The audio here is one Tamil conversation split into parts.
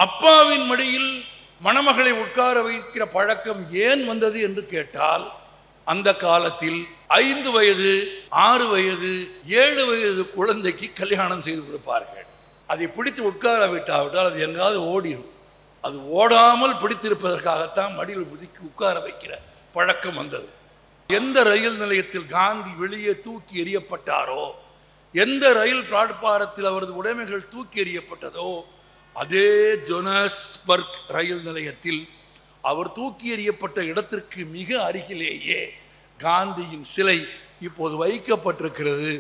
அப்பாவின் மடியில் மணமகளை உட்கார வைக்கிற பழக்கம் ஏன் வந்தது என்று கேட்டால், அந்த காலத்தில் 5 வயது 6 வயது 7 வயது குழந்தைக்கு கல்யாணம் செய்து கொடுப்பார்கள். அதை பிடித்து உட்கார விட்டாவிட்டால் அது எங்காவது ஓடிடும். அது ஓடாமல் பிடித்திருப்பதற்காகத்தான் மடியில் புதுக்கி உட்கார வைக்கிற பழக்கம் வந்தது. எந்த ரயில் நிலையத்தில் காந்தி வெளியே தூக்கி எறியப்பட்டாரோ, எந்த ரயில் பிளாட்பாரத்தில் அவரது உடைமைகள் தூக்கி எறியப்பட்டதோ, அதே ஜோனஸ்பர்க் ரயில் நிலையத்தில் அவர் தூக்கி எறியப்பட்ட இடத்திற்கு மிக அருகிலேயே காந்தியின் சிலை இப்போது வைக்கப்பட்டிருக்கிறது.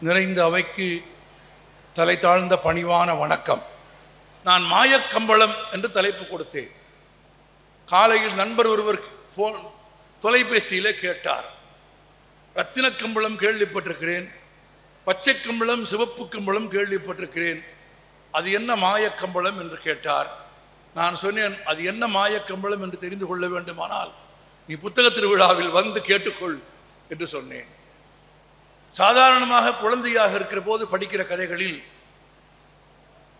நிறைந்த அவைக்கு தலை தாழ்ந்த பணிவான வணக்கம். நான் மாயக்கம்பளம் என்று தலைப்பு கொடுத்தேன். காலையில் நண்பர் ஒருவர் தொலைபேசியிலே கேட்டார், ரத்தின கம்பளம் கேள்விப்பட்டிருக்கிறேன், பச்சை கம்பளம் சிவப்பு கம்பளம் கேள்விப்பட்டிருக்கிறேன், அது என்ன மாயக்கம்பளம் என்று கேட்டார். நான் சொன்னேன், அது என்ன மாயக்கம்பளம் என்று தெரிந்து கொள்ள வேண்டுமானால் நீ புத்தக திருவிழாவில் வந்து கேட்டுக்கொள் என்று சொன்னேன். சாதாரணமாக குழந்தையாக இருக்கிற போது படிக்கிற கதைகளில்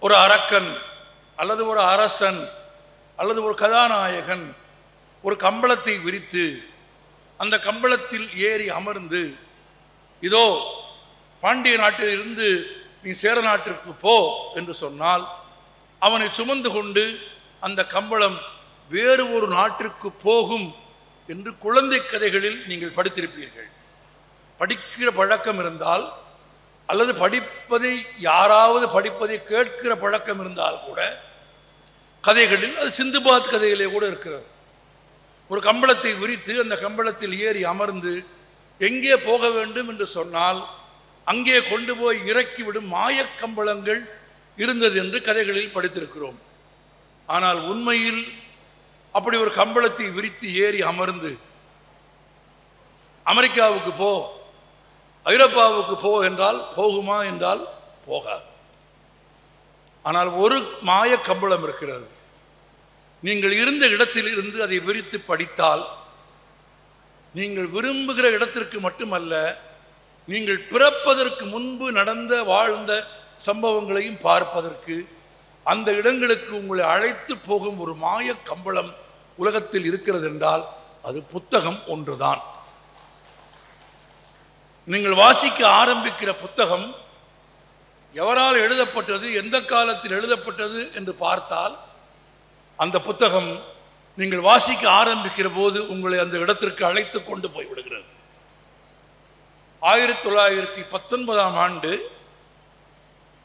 ஒரு அரக்கன் அல்லது ஒரு அரசன் அல்லது ஒரு கதாநாயகன் ஒரு கம்பளத்தை விரித்து அந்த கம்பளத்தில் ஏறி அமர்ந்து, இதோ பாண்டிய நாட்டில் இருந்து நீ சேர நாட்டிற்கு போ என்று சொன்னால் அவனை சுமந்து கொண்டு அந்த கம்பளம் வேறு ஒரு நாட்டிற்கு போகும் என்று குழந்தை கதைகளில் நீங்கள் படித்திருப்பீர்கள். படிக்கிற பழக்கம் இருந்தால் அல்லது படிப்பதை யாராவது படிப்பதை கேட்கிற பழக்கம் இருந்தால் கூட கதைகளில் அது சிந்துபாத் கதையிலே கூட இருக்கிறது. ஒரு கம்பளத்தை விரித்து அந்த கம்பளத்தில் ஏறி அமர்ந்து எங்கே போக வேண்டும் என்று சொன்னால் அங்கே கொண்டு போய் இறக்கிவிடும் மாயக்கம்பளங்கள் இருந்தது என்று கதைகளில் படித்திருக்கிறோம். ஆனால் உண்மையில் அப்படி ஒரு கம்பளத்தை விரித்து ஏறி அமர்ந்து அமெரிக்காவுக்கு போ, ஐரோப்பாவுக்கு போ என்றால் போகுமா என்றால் போகாது. ஆனால் ஒரு மாயக்கம்பளம் இருக்கிறது. நீங்கள் இருந்த இடத்தில் இருந்து அதை விரித்து படித்தால் நீங்கள் விரும்புகிற இடத்திற்கு மட்டுமல்ல, நீங்கள் பிறப்பதற்கு முன்பு நடந்த வாழ்ந்த சம்பவங்களையும் பார்ப்பதற்கு அந்த இடங்களுக்கு உங்களை அழைத்து போகும் ஒரு மாய கம்பளம் உலகத்தில் இருக்கிறது என்றால் அது புத்தகம் ஒன்றுதான். நீங்கள் வாசிக்க ஆரம்பிக்கிற புத்தகம் எவரால் எழுதப்பட்டது, எந்த காலத்தில் எழுதப்பட்டது என்று பார்த்தால் அந்த புத்தகம் நீங்கள் வாசிக்க ஆரம்பிக்கிற போது உங்களை அந்த இடத்திற்கு அழைத்து கொண்டு போய்விடுகிறது. 1919ஆம் ஆண்டு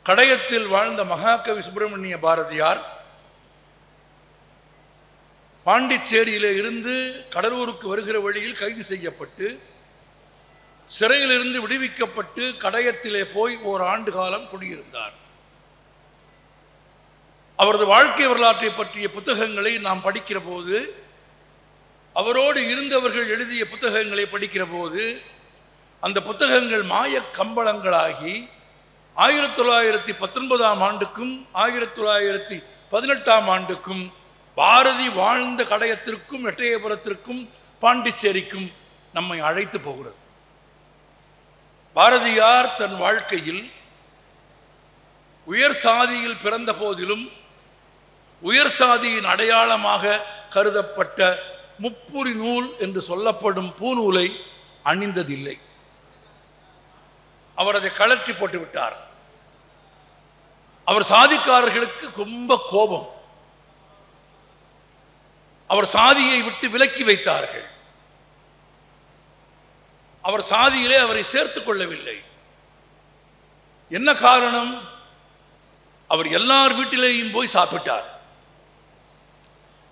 கடையத்தில் வாழ்ந்த மகாகவி சுப்பிரமணிய பாரதியார் பாண்டிச்சேரியிலே இருந்து கடலூருக்கு வருகிற வழியில் கைது செய்யப்பட்டு சிறையிலிருந்து விடுவிக்கப்பட்டு கடையத்திலே போய் ஓராண்டு காலம் குடியிருந்தார். அவரது வாழ்க்கை வரலாற்றை பற்றிய புத்தகங்களை நாம் படிக்கிற போது, அவரோடு இருந்தவர்கள் எழுதிய புத்தகங்களை படிக்கிற போது அந்த புத்தகங்கள் மாய கம்பளங்களாகி 1919ஆம் ஆண்டுக்கும் 1918ஆம் ஆண்டுக்கும் பாரதி வாழ்ந்த கடையத்திற்கும் எட்டயபுரத்திற்கும் பாண்டிச்சேரிக்கும் நம்மை அழைத்து போகிறது. பாரதியார் தன் வாழ்க்கையில் உயர் சாதியில் பிறந்த போதிலும் உயர் சாதியின் அடையாளமாக கருதப்பட்ட முப்புரி நூல் என்று சொல்லப்படும் பூநூலை அணிந்ததில்லை. அவர் அதை கழற்றி போட்டு விட்டார். அவர் சாதிக்காரர்களுக்கு ரொம்ப கோபம். அவர் சாதியை விட்டு விலக்கி வைத்தார்கள். அவர் சாதியிலே அவரை சேர்த்துக் கொள்ளவில்லை. என்ன காரணம்? அவர் எல்லார் வீட்டிலேயும் போய் சாப்பிட்டார்.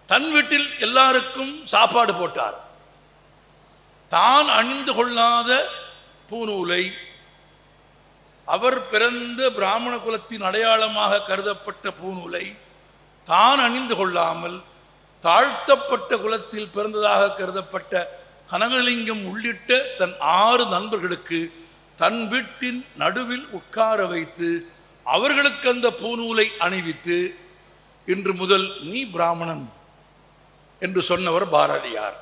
தன் வீட்டில் எல்லாருக்கும் சாப்பாடு போட்டார். தான் அணிந்து கொள்ளாத பூநூலை, அவர் பிறந்த பிராமண குலத்தின் அடையாளமாக கருதப்பட்ட பூநூலை தான் அணிந்து கொள்ளாமல் தாழ்த்தப்பட்ட குலத்தில் பிறந்ததாக கருதப்பட்ட கனகலிங்கம் உள்ளிட்ட தன் 6 நண்பர்களுக்கு தன் வீட்டின் நடுவில் உட்கார வைத்து அவர்களுக்கு அந்த பூநூலை அணிவித்து, இன்று முதல் நீ பிராமணன் என்று சொன்னவர் பாரதியார்.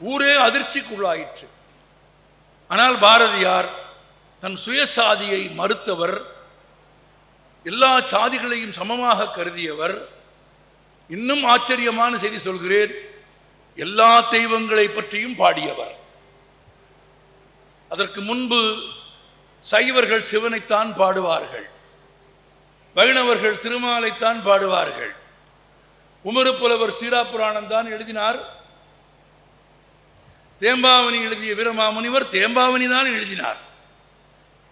ஊரே அதிர்ச்சிக்குள்ளாயிற்று. ஆனால் பாரதியார் தன் சுயசாதியை மறுத்தவர். எல்லா சாதிகளையும் சமமாக கருதியவர். இன்னும் ஆச்சரியமான செய்தி சொல்கிறேன், எல்லா தெய்வங்களை பற்றியும் பாடியவர். அதற்கு முன்பு சைவர்கள் சிவனைத்தான் பாடுவார்கள், வைணவர்கள் திருமாலைத்தான் பாடுவார்கள். உமறு புலவர் சீராபுராணம் தான் எழுதினார். தேம்பாவணி எழுதிய வீரமாமுனிவர் தேம்பாவணி தான் எழுதினார்.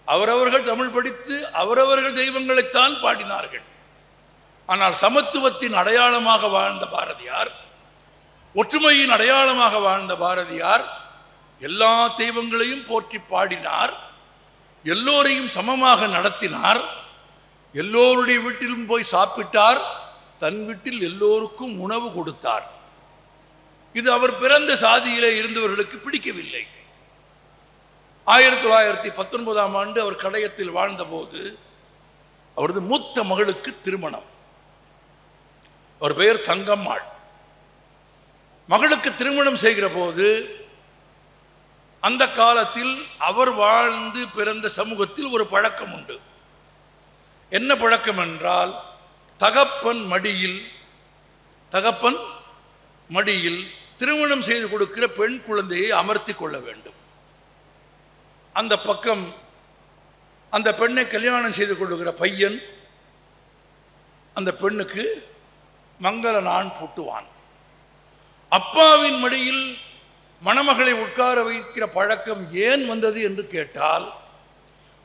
அவரவர்கள் தமிழ் படித்து அவரவர்கள் தெய்வங்களைத்தான் பாடினார்கள். ஆனால் சமத்துவத்தின் அடையாளமாக வாழ்ந்த பாரதியார், ஒற்றுமையின் அடையாளமாக வாழ்ந்த பாரதியார் எல்லா தெய்வங்களையும் போற்றி பாடினார். எல்லோரையும் சமமாக நடத்தினார். எல்லோருடைய வீட்டிலும் போய் சாப்பிட்டார். தன் வீட்டில் எல்லோருக்கும் உணவு கொடுத்தார். இது அவர் பிறந்த சாதியிலே இருந்தவர்களுக்கு பிடிக்கவில்லை. 1919ஆம் ஆண்டு அவர் கடையத்தில் வாழ்ந்தபோது அவரது மூத்த மகளுக்கு திருமணம். அவர் பெயர் தங்கம்மாள். மகளுக்கு திருமணம் செய்கிற போது அந்த காலத்தில் அவர் வாழ்ந்து பிறந்த சமூகத்தில் ஒரு பழக்கம் உண்டு. என்ன பழக்கம் என்றால், தகப்பன் மடியில் திருமணம் செய்து கொடுக்கிற பெண் குழந்தையை அமர்த்தி கொள்ள வேண்டும். அந்த பக்கம் அந்த பெண்ணை கல்யாணம் செய்து கொள்ளுகிற பையன் அந்த பெண்ணுக்கு மங்கள நான் பூட்டுவான். அப்பாவின் மடியில் மணமகளை உட்கார வைக்கிற பழக்கம் ஏன் வந்தது என்று கேட்டால்,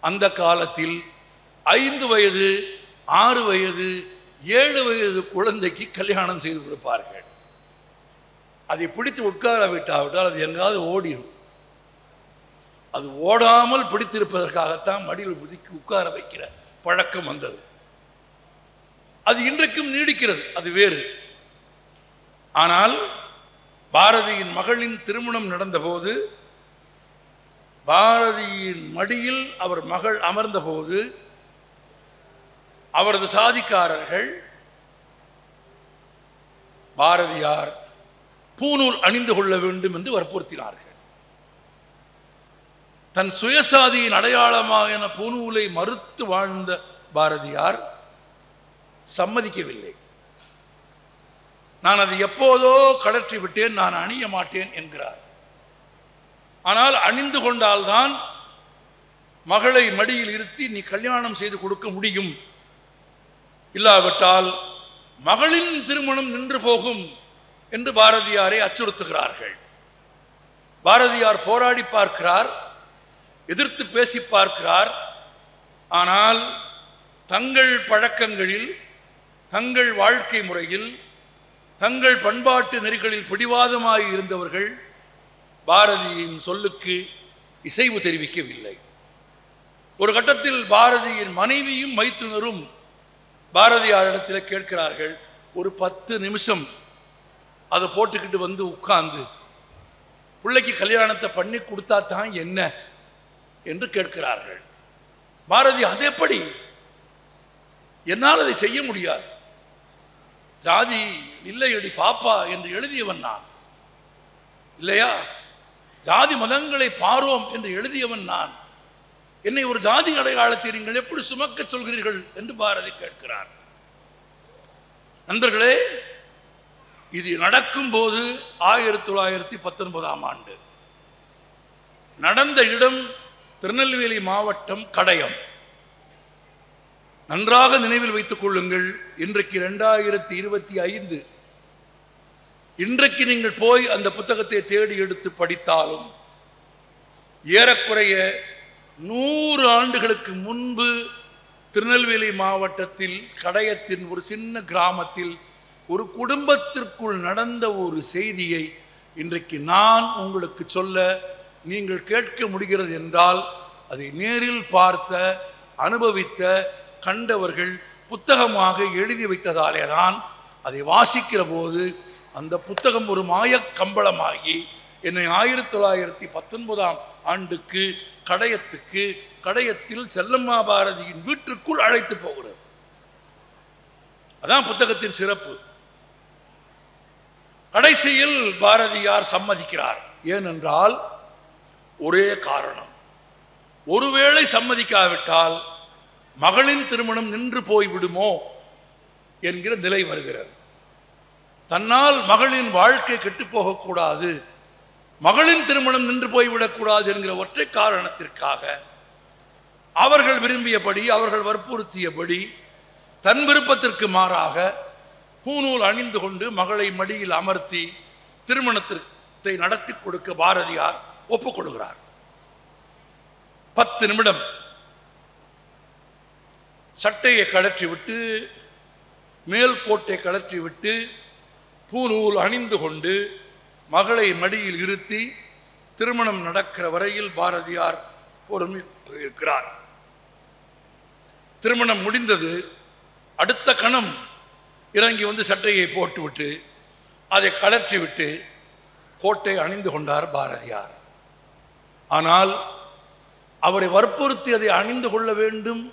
அந்த காலத்தில் 5 வயது 6 வயது 7 வயது குழந்தைக்கு கல்யாணம் செய்து கொடுப்பார்கள். அதை பிடித்து உட்கார விட்டாவிட்டால் அது எங்காவது ஓடிடும். அது ஓடாமல் பிடித்திருப்பதற்காகத்தான் மடியில் புதுக்கி உட்கார வைக்கிற பழக்கம் வந்தது. அது இன்றைக்கும் நீடிக்கிறது, அது வேறு. ஆனால் பாரதியின் மகளின் திருமணம் நடந்தபோது, பாரதியின் மடியில் அவர் மகள் அமர்ந்தபோது அவரது சாதிக்காரர்கள் பாரதியார் பூநூல் அணிந்து கொள்ள வேண்டும் என்று வற்புறுத்தினார்கள். தன் சுயசாதியின் அடையாளமான பூநூலை மறுத்து வாழ்ந்த பாரதியார் சம்மதிக்கவில்லை. நான் அதை எப்போதோ கழற்றி விட்டேன், நான் அணிய மாட்டேன் என்கிறார். ஆனால் அணிந்து கொண்டால்தான் மகளை மடியில் இருத்தி நீ கல்யாணம் செய்து கொடுக்க முடியும், இல்லாவிட்டால் மகளின் திருமணம் நின்று போகும் என்று பாரதியாரை அச்சுறுத்துகிறார்கள். பாரதியார் போராடி பார்க்கிறார், எதிர்த்து பேசி பார்க்கிறார். ஆனால் தங்கள் பழக்கங்களில், தங்கள் வாழ்க்கை முறையில், தங்கள் பண்பாட்டு நெறிகளில் பிடிவாதமாய் இருந்தவர்கள் பாரதியின் சொல்லுக்கு இசைவு தெரிவிக்கவில்லை. ஒரு கட்டத்தில் பாரதியின் மனைவியும் மைத்துனரும் பாரதியாரிடத்தில் கேட்கிறார்கள், ஒரு 10 நிமிஷம் அதை போட்டுக்கிட்டு வந்து உட்கார்ந்து பிள்ளைக்கு கல்யாணத்தை பண்ணி கொடுத்தா தான் என்ன என்று கேட்கிறார்கள். பாரதி, அது எப்படி, என்னால் அதை செய்ய முடியாது, ஜாதி இல்லையடி பாப்பா என்று எழுதியவன் நான், இல்லையா, ஜாதி மதங்களை பாரோம் என்று எழுதியவன் நான், என்னை ஒரு ஜாதி அடையாளத்தை நீங்கள் எப்படி சுமக்க சொல்கிறீர்கள் என்று பாரதி கேட்கிறார். நண்பர்களே, இது நடக்கும் போது 1919ஆம் ஆண்டு நடந்த இடம் திருநெல்வேலி மாவட்டம் கடையம். நன்றாக நினைவில் வைத்துக் கொள்ளுங்கள். இன்றைக்கு 2025. இன்றைக்கு நீங்கள் போய் அந்த புத்தகத்தை தேடி எடுத்து படித்தாலும் ஏறக்குறைய 100 ஆண்டுகளுக்கு முன்பு திருநெல்வேலி மாவட்டத்தில் கடையத்தின் ஒரு சின்ன கிராமத்தில் ஒரு குடும்பத்திற்குள் நடந்த ஒரு செய்தியை இன்றைக்கு நான் உங்களுக்கு சொல்ல நீங்கள் கேட்க முடிகிறது என்றால், அதை நேரில் பார்த்த, அனுபவித்த, கண்டவர்கள் புத்தகமாக எழுதி வைத்ததாலே தான் அதை வாசிக்கிற போது அந்த புத்தகம் ஒரு மாயக் கம்பளமாகி என்னை 1919ஆம் ஆண்டுக்கு கடையத்தில் செல்லம்மா பாரதியின் வீட்டிற்குள் அழைத்து போகிறது. அதான் புத்தகத்தின் சிறப்பு. கடைசியில் பாரதியார் சம்மதிக்கிறார். ஏனென்றால் ஒரே காரணம், ஒருவேளை சம்மதிக்காவிட்டால் மகளின் திருமணம் நின்று போய்விடுமோ என்கிற நிலை வருகிறது. தன்னால் மகளின் வாழ்க்கை கெட்டுப்போகக்கூடாது, மகளின் திருமணம் நின்று போய்விடக்கூடாது என்கிற ஒற்றை காரணத்திற்காக அவர்கள் விரும்பியபடி, அவர்கள் வற்புறுத்தியபடி, தன் விருப்பத்திற்கு மாறாக பூநூல் அணிந்து கொண்டு மகளை மடியில் அமர்த்தி திருமணத்தை நடத்தி கொடுக்க பாரதியார் ஒப்புக்கொள்கிறார். 10 நிமிடம் சட்டையை கழற்றி விட்டு, மேல் கோட்டை கழற்றி விட்டு, பூநூல் அணிந்து கொண்டு மகளை மடியில் இருத்தி திருமணம் நடக்கிற வரையில் பாரதியார் பொறுமை இருக்கிறார். திருமணம் முடிந்தது. அடுத்த கணம் இறங்கி வந்து சட்டையை போட்டுவிட்டு அதை கழற்றி விட்டு கோட்டை அணிந்து கொண்டார் பாரதியார். ஆனால் அவரை வற்புறுத்தி அதை அணிந்து கொள்ள வேண்டும்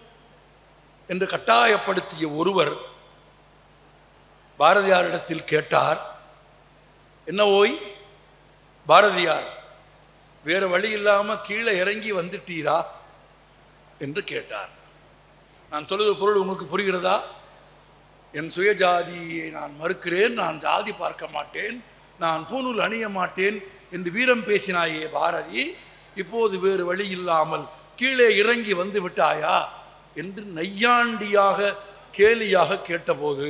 என்று கட்டாயப்படுத்திய ஒருவர் பாரதியாரிடத்தில் கேட்டார், என்ன ஓய் பாரதியார், வேறு வழி இல்லாமல் கீழே இறங்கி வந்துட்டீரா என்று கேட்டார். நான் சொல்லுகிற பொருள் உங்களுக்கு புரிகிறதா? என் சுயஜாதியை நான் மறுக்கிறேன், நான் ஜாதி பார்க்க மாட்டேன், நான் பூநூல் அணிய மாட்டேன் என்று வீரம் பேசினாயே பாரதி, இப்போது வேறு வழி இல்லாமல் கீழே இறங்கி வந்து விட்டாயா என்று நையாண்டியாக கேலியாக கேட்டபோது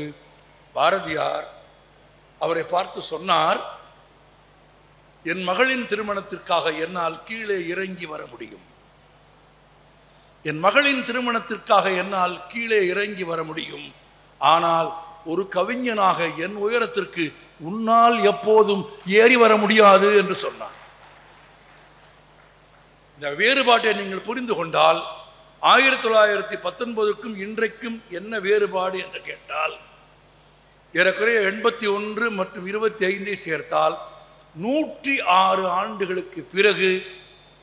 பாரதியார் அவரை பார்த்து சொன்னார், என் மகளின் திருமணத்திற்காக என்னால் கீழே இறங்கி வர முடியும், என் மகளின் திருமணத்திற்காக என்னால் கீழே இறங்கி வர முடியும், ஆனால் ஒரு கவிஞனாக என் உயரத்திற்கு உன்னால் எப்போதும் ஏறி வர முடியாது என்று சொன்னார். இந்த வேறுபாட்டை நீங்கள் புரிந்து கொண்டால் 1919க்கும் இன்றைக்கும் என்ன வேறுபாடு என்று கேட்டால், ஏறக்குறைய 81 மற்றும் 25 சேர்த்தால் 106 ஆண்டுகளுக்கு பிறகு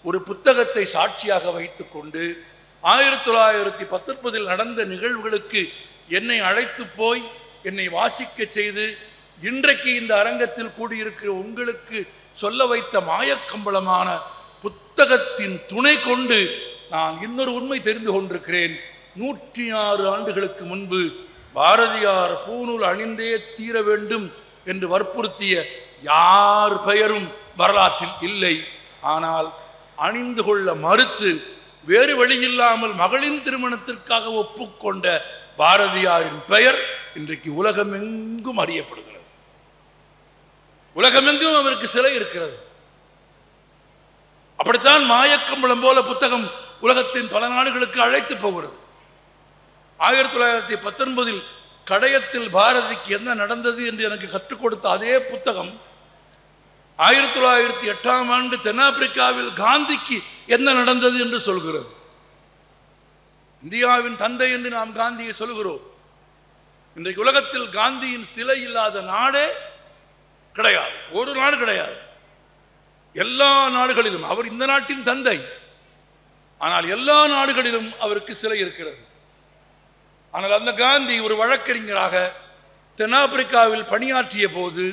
ஒரு புத்தகத்தை சாட்சியாக வைத்துக்கொண்டு 1919 நடந்த நிகழ்வுகளுக்கு என்னை அழைத்து போய் என்னை வாசிக்க செய்து இன்றைக்கு இந்த அரங்கத்தில் கூடியிருக்கிற உங்களுக்கு சொல்ல வைத்த மாயக்கம்பளமான புத்தகத்தின் துணை கொண்டு நான் இன்னொரு உண்மை தெரிந்து கொண்டிருக்கிறேன். 106 ஆண்டுகளுக்கு முன்பு பாரதியார் பூநூல் அணிந்தே தீர வேண்டும் என்று வற்புறுத்திய யார் பெயரும் வரலாற்றில் இல்லை. ஆனால் அணிந்து கொள்ள மறுத்து வேறு வழியில்லாமல் மகளின் திருமணத்திற்காக ஒப்புக்கொண்ட பாரதியாரின் பெயர் இன்றைக்கு உலகமெங்கும் அறியப்படுகிறது. உலகமெங்கும் அவருக்கு சிலை இருக்கிறது. அப்படித்தான் மாயக்கம்பளம் போல புத்தகம் உலகத்தின் பல நாடுகளுக்கு அழைத்து போகிறது. 1919 கடையத்தில் பாரதிக்கு என்ன நடந்தது என்று எனக்கு கற்றுக் கொடுத்த அதே புத்தகம் 1908 தென்னாப்பிரிக்காவில் காந்திக்கு என்ன நடந்தது என்று சொல்கிறது. இந்தியாவின் தந்தை என்று நாம் காந்தியை சொல்கிறோம். இன்றைக்கு உலகத்தில் காந்தியின் சிலை இல்லாத நாடே கிடையாது, ஒரு நாடு கிடையாது. எல்லா நாடுகளிலும் அவர் இந்த நாட்டின் தந்தை, ஆனால் எல்லா நாடுகளிலும் அவருக்கு சிலை இருக்கிறது. ஆனால் அந்த காந்தி ஒரு வழக்கறிஞராக தென்னாப்பிரிக்காவில் பணியாற்றிய போது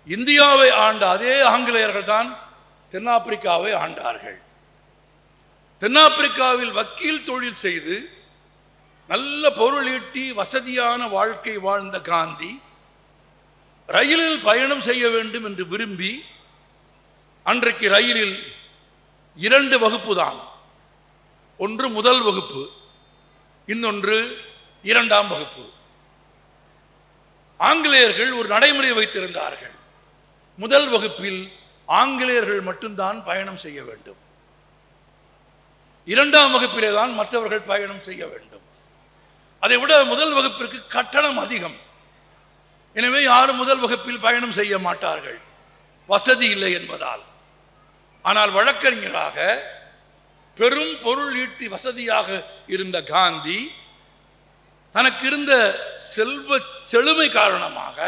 இந்தியாவை ஆண்ட அதே ஆங்கிலேயர்கள் தான் தென்னாப்பிரிக்காவை ஆண்டார்கள். தென்னாப்பிரிக்காவில் வக்கீல் தொழில் செய்து நல்ல பொருள் ஈட்டி வசதியான வாழ்க்கை வாழ்ந்த காந்தி ரயிலில் பயணம் செய்ய வேண்டும் என்று விரும்பி, அன்றைக்கு ரயிலில் 2 வகுப்பு தான், ஒன்று முதல் வகுப்பு, இன்னொன்று 2ஆம் வகுப்பு. ஆங்கிலேயர்கள் ஒரு நடைமுறை வைத்திருந்தார்கள், முதல் வகுப்பில் ஆங்கிலேயர்கள் மட்டும்தான் பயணம் செய்ய வேண்டும், 2ஆம் வகுப்பிலே தான் மற்றவர்கள் பயணம் செய்ய வேண்டும். அதை விட முதல் வகுப்பிற்கு கட்டணம் அதிகம். எனவே யாரும் முதல் வகுப்பில் பயணம் செய்ய மாட்டார்கள், வசதி இல்லை என்பதால். ஆனால் வழக்கறிஞராக பெரும் பொருள் ஈட்டி வசதியாக இருந்த காந்தி தனக்கு இருந்த செல்வ செழுமை காரணமாக,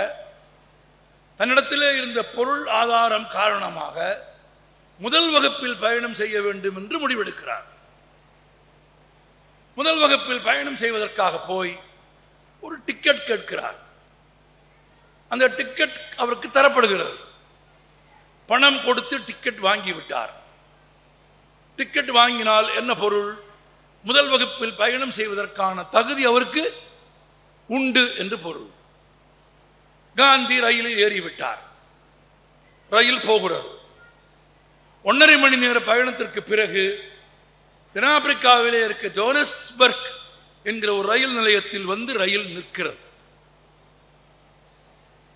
தன்னிடத்திலே இருந்த பொருள் ஆதாரம் காரணமாக முதல் வகுப்பில் பயணம் செய்ய வேண்டும் என்று முடிவெடுக்கிறார். முதல் வகுப்பில் பயணம் செய்வதற்காக போய் ஒரு டிக்கெட் கேட்கிறார். அந்த டிக்கெட் அவருக்கு தரப்படுகிறது. பணம் கொடுத்து டிக்கெட் வாங்கிவிட்டார். டிக்கெட் வாங்கினால் என்ன பொருள்? முதல் வகுப்பில் பயணம் செய்வதற்கான தகுதி அவருக்கு உண்டு என்று பொருள். காந்தி ரயிலில் ஏறிவிட்டார். ரயில் போகிறது. 1.5 மணி நேர பயணத்திற்கு பிறகு தென்னாப்பிரிக்காவிலே இருக்க ஜோனஸ்பர்க் என்கிற ஒரு ரயில் நிலையத்தில் வந்து ரயில் நிற்கிறது.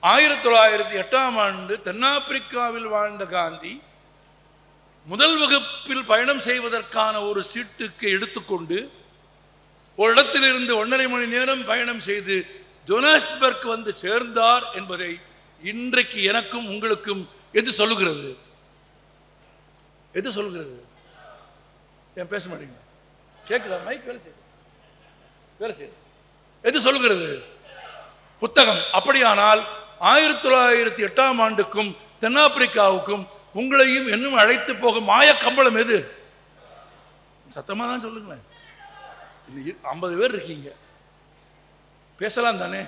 1908ஆம் ஆண்டு தென்னாப்பிரிக்காவில் வாழ்ந்த காந்தி முதல் வகுப்பில் பயணம் செய்வதற்கான ஒரு சீட்டுக்கு எடுத்துக்கொண்டு ஒரு இடத்திலிருந்து 1.5 மணி நேரம் பயணம் செய்து ஜோனஸ்பர்க் வந்து சேர்ந்தார் என்பதை இன்றைக்கு எனக்கும் உங்களுக்கும் எது சொல்லுகிறது? எது சொல்லுகிறது? ஏன் பேச மாட்டீங்க? கேட்குதா? மைக் வேலை செய்யுது, வேலை செய்யுது. எது சொல்லுகிறது? புத்தகம். அப்படியானால் 1908ஆம் ஆண்டுக்கும் தென்னாப்பிரிக்காவுக்கும் உங்களையும் இன்னும் அழைத்து போகும் மாய கம்பளம் எது? சத்தமா தான் சொல்லுங்களேன். 50 பேர் இருக்கீங்க, பேசலாம் தானே?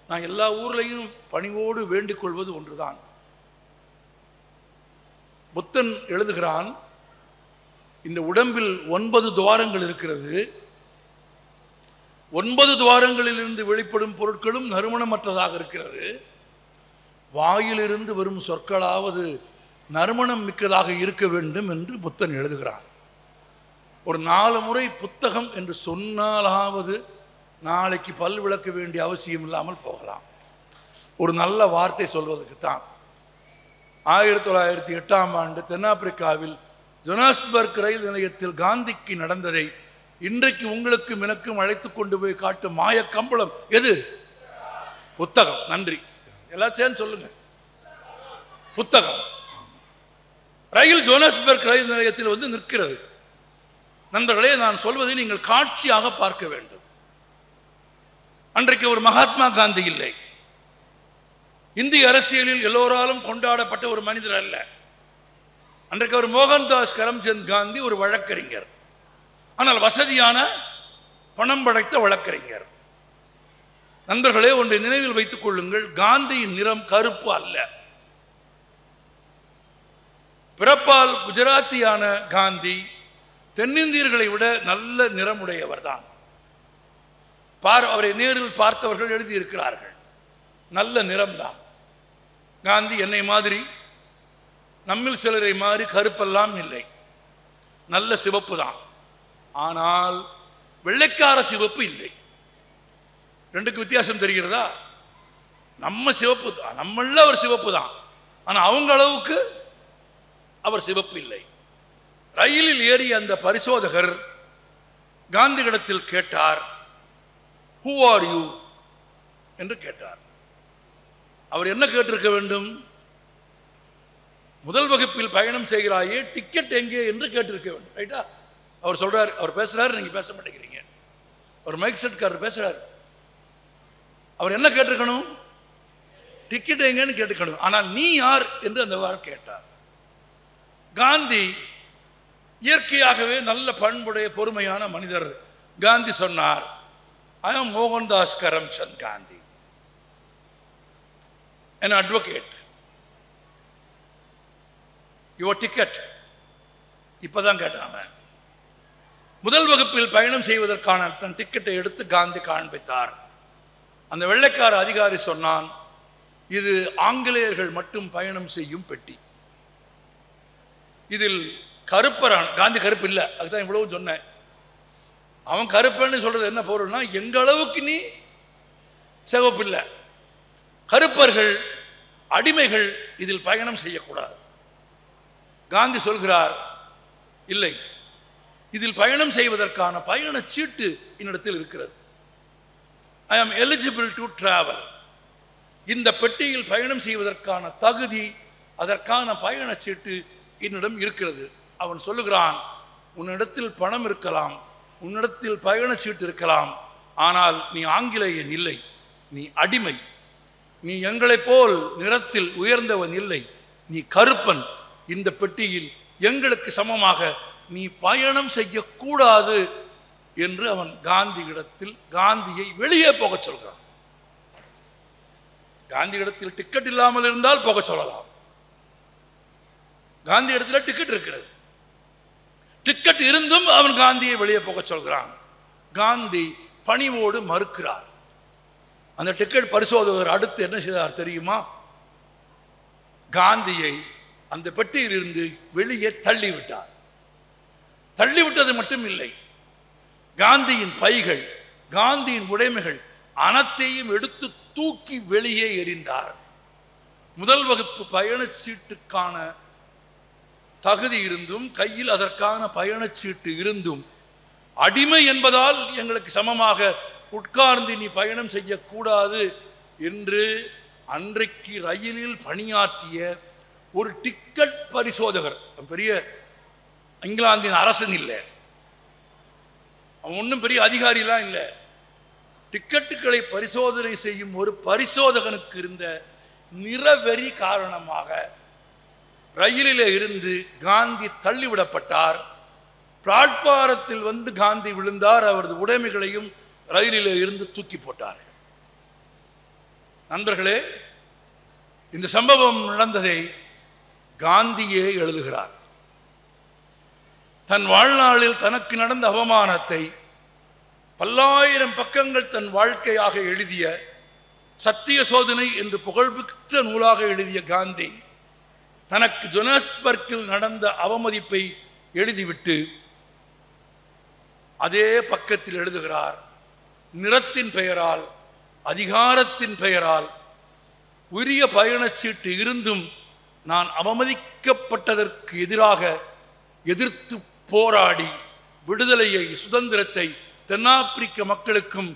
நான் எல்லா ஊர்லையும் பணிவோடு வேண்டிக் கொள்வது ஒன்றுதான். புத்தன் எழுதுகிறான், இந்த உடம்பில் 9 துவாரங்கள் இருக்கிறது. 9 துவாரங்களில் இருந்து வெளிப்படும் பொருட்களும் நறுமணமற்றதாக இருக்கிறது. வாயிலிருந்து வரும் சொற்களாவது நறுமணம் மிக்கதாக இருக்க வேண்டும் என்று புத்தன் எழுதுகிறான். ஒரு 4 முறை புத்தகம் என்று சொன்னாலாவது நாளைக்கு பல் விளக்க வேண்டிய அவசியம் இல்லாமல் போகலாம். ஒரு நல்ல வார்த்தை சொல்வதற்கு தான் 1908ஆம் ஆண்டு தென்னாப்பிரிக்காவில் ஜோனாஸ்பர்க் ரயில் நிலையத்தில் காந்திக்கு நடந்ததை இன்றைக்கு உங்களுக்கும் எனக்கும் அழைத்து கொண்டு போய் காட்டும் மாய கம்பளம் எது? புத்தகம். நன்றி. எல்லாம் சேர்ந்து சொல்லுங்க, புத்தகம். ரயில் ஜோனாஸ்பர்க் ரயில் நிலையத்தில் வந்து நிற்கிறது. நண்பர்களே, நான் சொல்வதை நீங்கள் காட்சியாக பார்க்க வேண்டும். அன்றைக்கு ஒரு மகாத்மா காந்தி இல்லை, இந்திய அரசியலில் எல்லோராலும் கொண்டாடப்பட்ட ஒரு மனிதர் அல்ல. அன்றைக்கு ஒரு மோகன்தாஸ் கரம்சந்த் காந்தி ஒரு வழக்கறிஞர், ஆனால் வசதியான பணம் படைத்த வழக்கறிஞர். நண்பர்களே, ஒன்றை நினைவில் வைத்துக் கொள்ளுங்கள், காந்தியின் நிறம் கருப்பு அல்ல. பிறப்பால் குஜராத்தியான காந்தி தென்னிந்தியர்களை விட நல்ல நிறமுடையவர் தான். அவரை நேரில் பார்த்தவர்கள் எழுதியிருக்கிறார்கள், நல்ல நிறம்தான். காந்தி என்னை மாதிரி, நம்மில் சிலரை மாதிரி கருப்பெல்லாம் இல்லை, நல்ல சிவப்பு தான். ஆனால் வெள்ளைக்கார சிவப்பு இல்லை. ரெண்டுக்கு வித்தியாசம் தெரிகிறதா? நம்ம சிவப்பு தான், நம்மள அவர் சிவப்பு தான், ஆனால் அவங்க அளவுக்கு அவர் சிவப்பு இல்லை. ரயிலில் ஏறிய அந்த பரிசோதகர் காந்தியிடத்தில் கேட்டார், ஹூ ஆர் யூ என்று கேட்டார். அவர் என்ன கேட்டிருக்க வேண்டும்? முதல் வகுப்பில் பயணம் செய்கிறாயே, டிக்கெட் எங்கே என்று கேட்டிருக்க வேண்டும். ரைட்டா? அவர் சொல்றாரு, அவர் பேசுறாரு, நீங்க பேச மாட்டேங்கிறீங்க. அவர் மைக் செட்காரர் பேசுறாரு. அவர் என்ன கேட்டிருக்கணும்? டிக்கெட் எங்கன்னு கேட்டுக்கணும். ஆனால் நீ யார் என்று அந்த வார் கேட்டார். காந்தி இயற்கையாகவே நல்ல பண்புடைய பொறுமையான மனிதர். காந்தி சொன்னார், I am Mohandas Karamchand Gandhi, an advocate. Your ticket. இப்பதான் கேட்டாங்க. முதல் வகுப்பில் பயணம் செய்வதற்கான தன் டிக்கெட்டை எடுத்து காந்தி காண்பித்தார். அந்த வெள்ளைக்கார அதிகாரி சொன்னான், இது ஆங்கிலேயர்கள் மட்டும் பயணம் செய்யும் பெட்டி. இதில் கருப்பரான காந்தி கருப்பு இல்லை, அதுதான் இவ்வளவு சொன்னேன். அவன் கருப்பன்னு சொல்றது என்ன பொருள்னா, எங்க அளவுக்கு நீ சிவப்பு இல்லை. கருப்பர்கள், அடிமைகள் இதில் பயணம் செய்யக்கூடாது. காந்தி சொல்கிறார், இல்லை, இதில் பயணம் செய்வதற்கான பயண சீட்டு என்னிடத்தில் இருக்கிறது. I am eligible to travel. இந்த பெட்டியில் பயணம் செய்வதற்கான தகுதி, அதற்கான பயண சீட்டு என்னிடம் இருக்கிறது. அவன் சொல்லுகிறான், உன்னிடத்தில் பணம் இருக்கலாம், உன்னிடத்தில் பயண சீட்டு இருக்கலாம், ஆனால் நீ ஆங்கிலேயன் இல்லை, நீ அடிமை. நீ எங்களைப் போல் நிறத்தில் உயர்ந்தவன் இல்லை, நீ கருப்பன். இந்த பெட்டியில் எங்களுக்கு சமமாக நீ பயணம் செய்யக்கூடாது என்று அவன் காந்தியிடத்தில் காந்தியை வெளியே போக சொல்கிறான். காந்தியிடத்தில் டிக்கெட் இல்லாமல் இருந்தால் போக சொல்லலாம். காந்தி இடத்துல டிக்கெட் இருக்கிறது. டிக்கெட் இருந்தும் அவன் காந்தியை வெளியே போக சொல்கிறான். காந்தி பணிவோடு மறுக்கிறார். அந்த டிக்கெட் பரிசோதகர் அடுத்து என்ன செய்தார் தெரியுமா? காந்தியை அந்த பெட்டியில் இருந்து வெளியே தள்ளிவிட்டார். தள்ளிவிட்டது மட்டும் இல்லை, காந்தியின் பைகள், காந்தியின் உடைமைகள் அனைத்தையும் எடுத்து தூக்கி வெளியே எறிந்தார். முதல் வகுப்பு பயணச்சீட்டுக்கான தகுதி இருந்தும், கையில் அதற்கான பயணச்சீட்டு இருந்தும், அடிமை என்பதால் எங்களுக்கு சமமாக உட்கார்ந்து நீ பயணம் செய்யக்கூடாது என்று அன்றைக்கு ரயிலில் பணியாற்றிய ஒரு டிக்கெட் பரிசோதகர், பெரிய இங்கிலாந்தின் அரசன் இல்லை, அவன் ஒன்றும் பெரிய அதிகாரிலாம் இல்லை, டிக்கெட்டுகளை பரிசோதனை செய்யும் ஒரு பரிசோதகனுக்கு இருந்த நிறவெறி காரணமாக ரயிலிலே இருந்து காந்தி தள்ளிவிடப்பட்டார். பிளாட்பாரத்தில் வந்து காந்தி விழுந்தார். அவரது உடைமைகளையும் ரயிலிலே இருந்து தூக்கி போட்டார்கள். நண்பர்களே, இந்த சம்பவம் நடந்ததை காந்தியே எழுதுகிறார். தன் வாழ்நாளில் தனக்கு நடந்த அவமானத்தை பல்லாயிரம் பக்கங்கள் தன் வாழ்க்கையாக எழுதிய சத்திய சோதனை என்று புகழ்பெற்ற நூலாக எழுதிய காந்தி தனக்கு ஜோனஸ்பர்க்கில் நடந்த அவமதிப்பை எழுதிவிட்டு அதே பக்கத்தில் எழுதுகிறார், நிறத்தின் பெயரால், அதிகாரத்தின் பெயரால் உரிய பயணச்சீட்டு இருந்தும் நான் அவமதிக்கப்பட்டதற்கு எதிராக எதிர்த்து போராடி விடுதலையை, சுதந்திரத்தை தென்னாப்பிரிக்க மக்களுக்கும்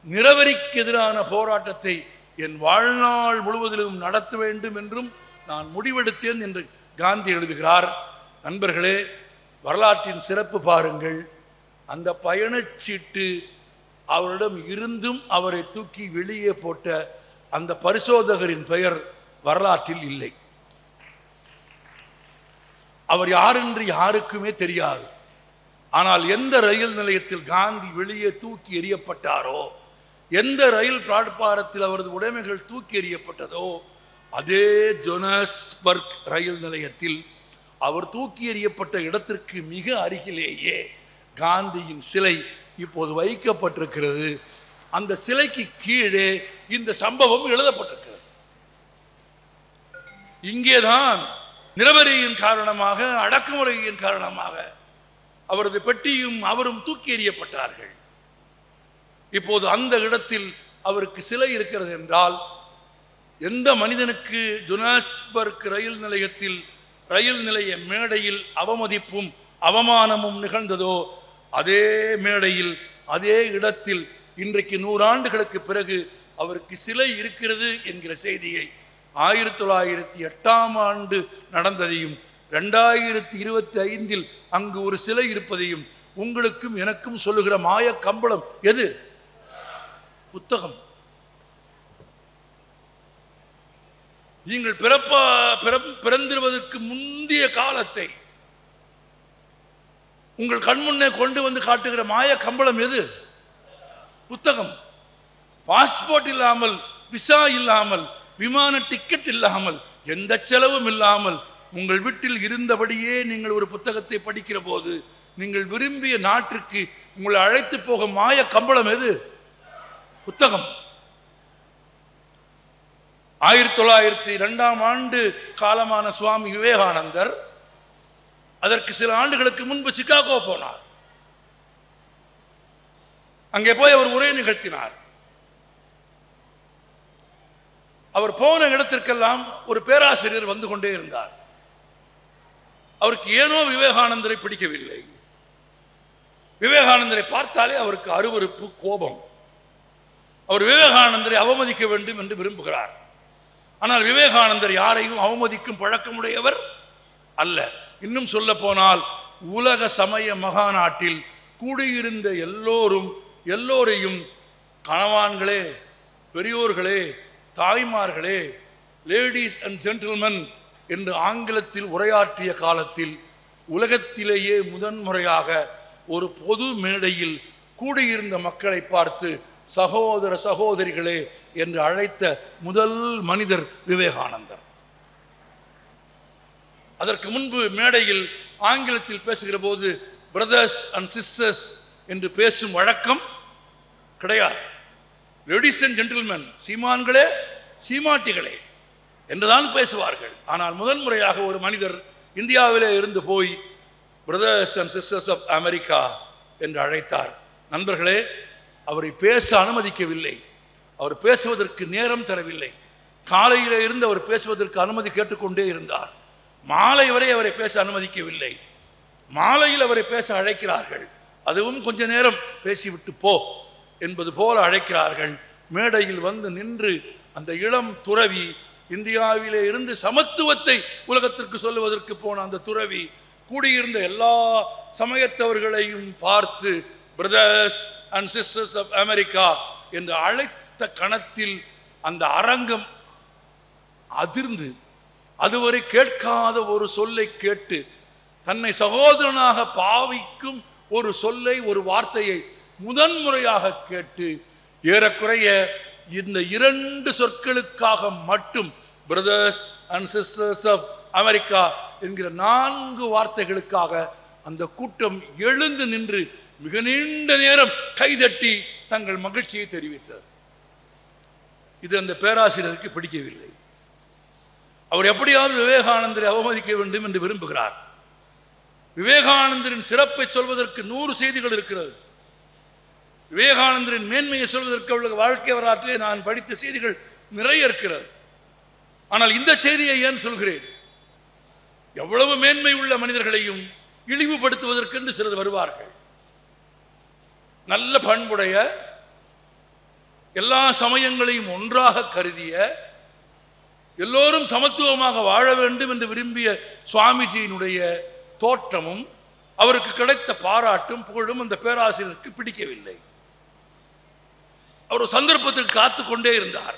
நிறவெறிக்கு எதிரான போராட்டத்தை என் வாழ்நாள் முழுவதிலும் நடத்த வேண்டும் என்றும் நான் முடிவெடுத்தேன் என்று காந்தி எழுதுகிறார். நண்பர்களே, வரலாற்றின் சிறப்பு பாருங்கள். அந்த பயணச்சீட்டு அவரிடம் இருந்தும் அவரை தூக்கி வெளியே போட்ட அந்த பரிசோதகரின் பெயர் வரலாற்றில் இல்லை. அவர் யார் என்று யாருக்குமே தெரியாது. ஆனால் எந்த ரயில் நிலையத்தில் காந்தி வெளியே தூக்கி எறியப்பட்டாரோ, எந்த ரயில் பிளாட்பாரத்தில் அவரது உடைமைகள் தூக்கி எறியப்பட்டதோ, அதே ஜோனஸ்பர்க் ரயில் நிலையத்தில் அவர் தூக்கி எறியப்பட்ட இடத்திற்கு மிக அருகிலேயே காந்தியின் சிலை இப்போது வைக்கப்பட்டிருக்கிறது. அந்த சிலைக்கு கீழே இந்த சம்பவம் எழுதப்பட்டிருக்கிறது. இங்கேதான் நிறவெறியின் காரணமாக, அடக்குமுறையின் காரணமாக அவரது பெட்டியும் அவரும் தூக்கி எறியப்பட்டார்கள். இப்போது அந்த இடத்தில் அவருக்கு சிலை இருக்கிறது என்றால், எந்த மனிதனுக்கு ஜோனஸ்பர்க் ரயில் நிலையத்தில், ரயில் நிலைய மேடையில் அவமதிப்பும் அவமானமும் நிகழ்ந்ததோ, அதே மேடையில், அதே இடத்தில் இன்றைக்கு 100 ஆண்டுகளுக்கு பிறகு அவருக்கு சிலை இருக்கிறது என்கிற செய்தியை 1908ஆம் ஆண்டு நடந்ததையும் 2025இல் அங்கு ஒரு சிலை இருப்பதையும் உங்களுக்கும் எனக்கும் சொல்லுகிற மாய கம்பளம் எது? புத்தகம். நீங்கள் பிறந்திருவதற்கு முந்தைய காலத்தை உங்கள் கண்முன்னே கொண்டு வந்து காட்டுகிற மாய கம்பளம் எது? புத்தகம். பாஸ்போர்ட் இல்லாமல், விசா இல்லாமல், விமான டிக்கெட் இல்லாமல், எந்த செலவும் இல்லாமல் உங்கள் வீட்டில் இருந்தபடியே நீங்கள் ஒரு புத்தகத்தை படிக்கிற போது நீங்கள் விரும்பிய நாட்டிற்கு உங்களை அழைத்து போக மாய கம்பளம் எது? புத்தகம். 1902ஆம் ஆண்டு காலமான சுவாமி விவேகானந்தர் அதற்கு சில ஆண்டுகளுக்கு முன்பு சிகாகோ போனார். அங்கே போய் அவர் உரை நிகழ்த்தினார். அவர் போன இடத்திற்கெல்லாம் ஒரு பேராசிரியர் வந்து கொண்டே இருந்தார். அவருக்கு ஏனோ விவேகானந்தரை பிடிக்கவில்லை. விவேகானந்தரை பார்த்தாலே அவருக்கு அருவருப்பு, கோபம். அவர் விவேகானந்தரை அவமதிக்க வேண்டும் என்று விரும்புகிறார். ஆனால் விவேகானந்தர் யாரையும் அவமதிக்கும் பழக்கமுடையவர் அல்ல. இன்னும் சொல்ல போனால் உலக சமய மகாநாட்டில் கூடியிருந்த எல்லோரையும் கணவான்களே, பெரியோர்களே, தாய்மார்களே, லேடிஸ் அண்ட் ஜென்டில்மென் என்று ஆங்கிலத்தில் உரையாற்றிய காலத்தில் உலகத்திலேயே முதன்முறையாக ஒரு பொது மேடையில் கூடியிருந்த மக்களை பார்த்து சகோதர சகோதரிகளே என்று அழைத்த முதல் மனிதர் விவேகானந்தர். அதற்கு முன்பு மேடையில் ஆங்கிலத்தில் பேசுகிற போது பிரதர்ஸ் அண்ட் சிஸ்டர்ஸ் என்று பேசும் வழக்கம் கிடையாது. லேடிஸ் அண்ட் ஜென்டில்மென், சீமான்களே சீமாட்டிகளே என்றுதான் பேசுவார்கள். ஆனால் முதன்முறையாக ஒரு மனிதர் இந்தியாவிலே இருந்து போய் brothers and sisters of America என்று அழைத்தார். நண்பர்களே, அவரை பேச அனுமதிக்கவில்லை. அவர் பேசுவதற்கு நேரம் தரவில்லை. காலையிலே இருந்து அவர் பேசுவதற்கு அனுமதி கேட்டுக்கொண்டே இருந்தார். மாலை வரை அவரை பேச அனுமதிக்கவில்லை. மாலையில் அவரை பேச அழைக்கிறார்கள். அதுவும் கொஞ்ச நேரம் பேசிவிட்டு போ என்பது போல அழைக்கிறார்கள். மேடையில் வந்து நின்று அந்த இளம் துறவி, இந்தியாவிலே இருந்து சமத்துவத்தை உலகத்திற்கு சொல்லுவதற்கு போன அந்த துறவி, கூடியிருந்த எல்லா சமயத்தவர்களையும் பார்த்து brothers and sisters of America என்று அழைத்த கணத்தில் அந்த அரங்கம் அதிர்ந்து, அதுவரை கேட்காத ஒரு சொல்லை கேட்டு, தன்னை சகோதரனாக பாவிக்கும் ஒரு சொல்லை, ஒரு வார்த்தையை முதன்முறையாக கேட்டு, ஏறக்குறைய இந்த 2 சொற்களுக்காக மட்டும் brothers and sisters of America என்கிற 4 வார்த்தைகளுக்காக அந்த கூட்டம் எழுந்து நின்று மிக நீண்ட நேரம் கைதட்டி தங்கள் மகிழ்ச்சியை தெரிவித்தது. இது அந்த பேராசிரியருக்கு பிடிக்கவில்லை. அவர் எப்படியாவது விவேகானந்தரை அவமதிக்க வேண்டும் என்று விரும்புகிறார். விவேகானந்தரின் சிறப்பை சொல்வதற்கு 100 செய்திகள் இருக்கிறது. விவேகானந்தரின் மேன்மையை சொல்வதற்கு அவளுக்கு வாழ்க்கை வரலாற்றிலே நான் படித்த செய்திகள் நிறைய இருக்கிறது. ஆனால் இந்த செய்தியை ஏன் சொல்கிறேன்? எவ்வளவு மேன்மை உள்ள மனிதர்களையும் இழிவுபடுத்துவதற்கென்று சிலர் வருவார்கள். நல்ல பண்புடைய, எல்லா சமயங்களையும் ஒன்றாக கருதிய, எல்லோரும் சமத்துவமாக வாழ வேண்டும் என்று விரும்பிய சுவாமிஜியினுடைய தோற்றமும் அவருக்கு கிடைத்த பாராட்டும் புகழும் அந்த பேராசிரியருக்கு பிடிக்கவில்லை. அவர் சந்தர்ப்பத்திற்கு காத்து கொண்டே இருந்தார்.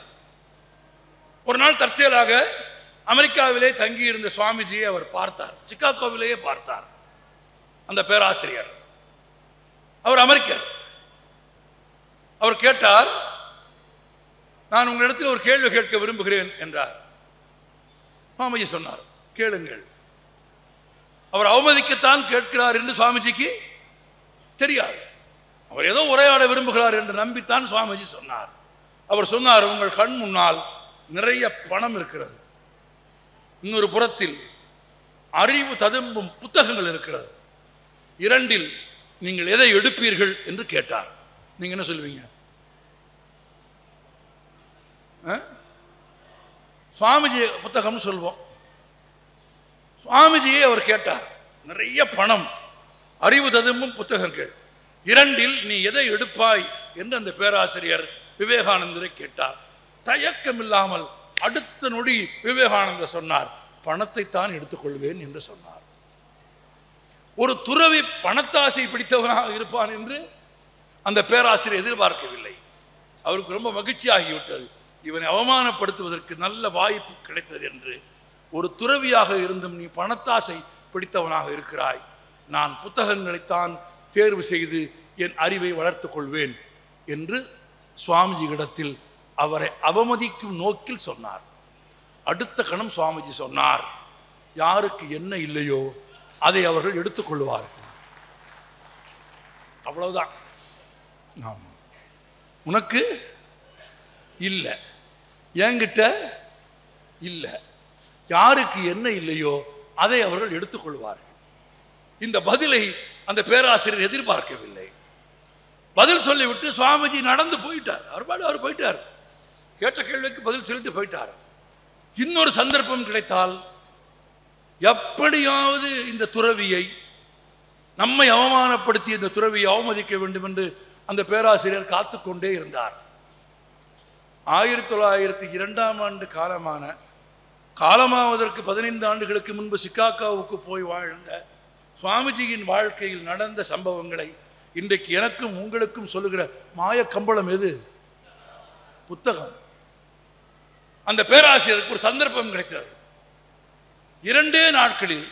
ஒரு நாள் தற்செயலாக அமெரிக்காவிலே தங்கியிருந்த சுவாமிஜியை அவர் பார்த்தார். சிகாகோவிலேயே பார்த்தார். அந்த பேராசிரியர், அவர் அமெரிக்கர். அவர் கேட்டார், நான் உங்களிடத்தில் ஒரு கேள்வி கேட்க விரும்புகிறேன் என்றார். சுவாமிஜி சொன்னார், கேளுங்கள். அவர் அவமதிக்கத்தான் கேட்கிறார் என்று சுவாமிஜிக்கு தெரியாது. அவர் ஏதோ உரையாட விரும்புகிறார் என்று நம்பித்தான் சுவாமிஜி சொன்னார். அவர் சொன்னார், உங்கள் கண் முன்னால் நிறைய பணம் இருக்கிறது, இன்னொரு புறத்தில் அறிவு ததும்பும் புத்தகங்கள் இருக்கிறது. 2இல் நீங்கள் எதை எடுப்பீர்கள் என்று கேட்டார். நீங்க என்ன சொல்லுவீங்க? சுவாமிஜி புத்தகம் சொல்வோம். சுவாமிஜியை அவர் கேட்டார், நிறைய பணம், அறிவு ததும்பும் புத்தகங்கள், 2இல் நீ எதை எடுப்பாய் என்று அந்த பேராசிரியர் விவேகானந்தரை கேட்டார். தயக்கமில்லாமல் அடுத்த நொடி விவேகானந்தர் சொன்னார், பணத்தை தான் எடுத்துக்கொள்வேன் என்று சொன்னார். ஒரு துறவி பணத்தாசை பிடித்தவனாக இருப்பான் என்று அந்த பேராசிரியர் எதிர்பார்க்கவில்லை. அவருக்கு ரொம்ப மகிழ்ச்சியாகிவிட்டது. இவனை அவமானப்படுத்துவதற்கு நல்ல வாய்ப்பு கிடைத்தது என்று. ஒரு துறவியாக இருந்தும் நீ பணத்தாசை பிடித்தவனாக இருக்கிறாய், நான் புத்தகங்களைத்தான் தேர்வு செய்து என் அறிவை வளர்த்துக் கொள்வேன் என்று சுவாமிஜியிடத்தில் அவரை அவமதிக்கும் நோக்கில் சொன்னார். அடுத்த கணம் சுவாமிஜி சொன்னார், யாருக்கு என்ன இல்லையோ அதை அவர்கள் எடுத்துக்கொள்வார்கள். அவ்வளவுதான். ஆமா, உனக்கு இல்லை, என்கிட்ட இல்லை, யாருக்கு என்ன இல்லையோ அதை அவர்கள் எடுத்துக்கொள்வார்கள். இந்த பதிலை அந்த பேராசிரியர் எதிர்பார்க்கவில்லை. பதில் சொல்லிவிட்டு சுவாமிஜி நடந்து போயிட்டார். அவர் போயிட்டார். கேட்ட கேள்விக்கு பதில் சொல்லிட்டு போயிட்டார். இன்னொரு சந்தர்ப்பம் கிடைத்தால் எப்படியாவது இந்த துறவியை, நம்மை அவமானப்படுத்தி இந்த துறவியை அவமதிக்க வேண்டும் என்று அந்த பேராசிரியர் காத்துக்கொண்டே இருந்தார். 1902ஆம் ஆண்டு காலமாவதற்கு 15 ஆண்டுகளுக்கு முன்பு சிகாகோவுக்கு போய் வாழ்ந்த சுவாமிஜியின் வாழ்க்கையில் நடந்த சம்பவங்களை இன்றைக்கு எனக்கும் உங்களுக்கும் சொல்லுகிற மாய கம்பளம் எது? புத்தகம். அந்த பேராசிரியருக்கு ஒரு சந்தர்ப்பம் கிடைத்தது. 2 நாட்களில்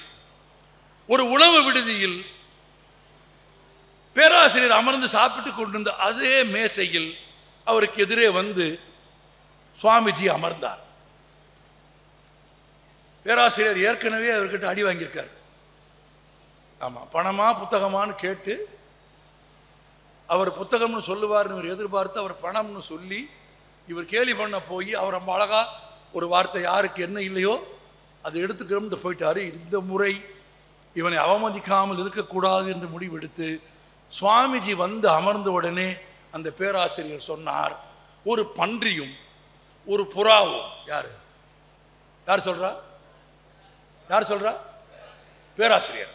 ஒரு உணவு விடுதியில் பேராசிரியர் அமர்ந்து சாப்பிட்டு கொண்டிருந்த அதே மேசையில் அவருக்கு எதிரே வந்து சுவாமிஜி அமர்ந்தார். பேராசிரியர் ஏற்கனவே அவர்கிட்ட அடி வாங்கியிருக்கார். ஆமாம், பணமா புத்தகமானு கேட்டு அவர் புத்தகம்னு சொல்லுவார்னு இவர் எதிர்பார்த்து அவர் பணம்னு சொல்லி இவர் கேலி பண்ண போய் அவர் ரொம்ப அழகா ஒரு வார்த்தை யாருக்கு என்ன இல்லையோ அதை எடுத்துக்கிறோம்னு போயிட்டாரு. இந்த முறை இவனை அவமதிக்காமல் இருக்கக்கூடாது என்று முடிவெடுத்து சுவாமிஜி வந்து அமர்ந்த உடனே அந்த பேராசிரியர் சொன்னார், ஒரு பன்றியும் ஒரு புறாவும். யார் சொல்றா? யார் சொல்றா? பேராசிரியர்.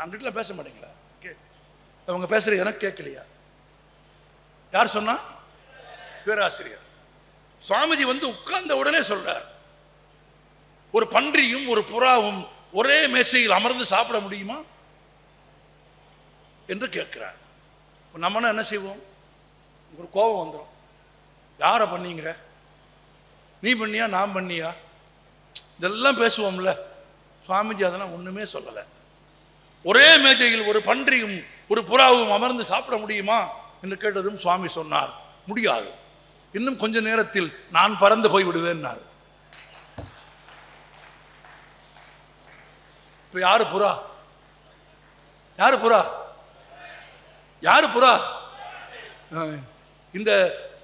அங்கிட்ட பேச மாட்டீங்களா? அவங்க பேசுறது எனக்கு கேட்கலையா? யார் சொன்னா? பேராசிரியர். சுவாமிஜி வந்து உட்கார்ந்த உடனே சொல்றார், ஒரு பன்றியும் ஒரு புறாவும் ஒரே மேசையில் அமர்ந்து சாப்பிட முடியுமா என்று கேட்கிறார். நம்ம என்ன செய்வோம்? ஒரு கோபம் வந்துடும். யாரை பண்ணீங்கிற? நீ பண்ணியா நான் பண்ணியா? இதெல்லாம் பேசுவோம்ல. சுவாமிஜி அதெல்லாம் ஒண்ணுமே சொல்லலை. ஒரே மேஜையில் ஒரு பன்றியும் ஒரு புறாவும் அமர்ந்து சாப்பிட முடியுமா என்று கேட்டதும் சுவாமி சொன்னார், முடியாது. இன்னும் கொஞ்ச நேரத்தில் நான் பறந்து போய் விடுவேன். இப்ப யாரு புறா? யாரு புறா? யாரு புறா? இந்த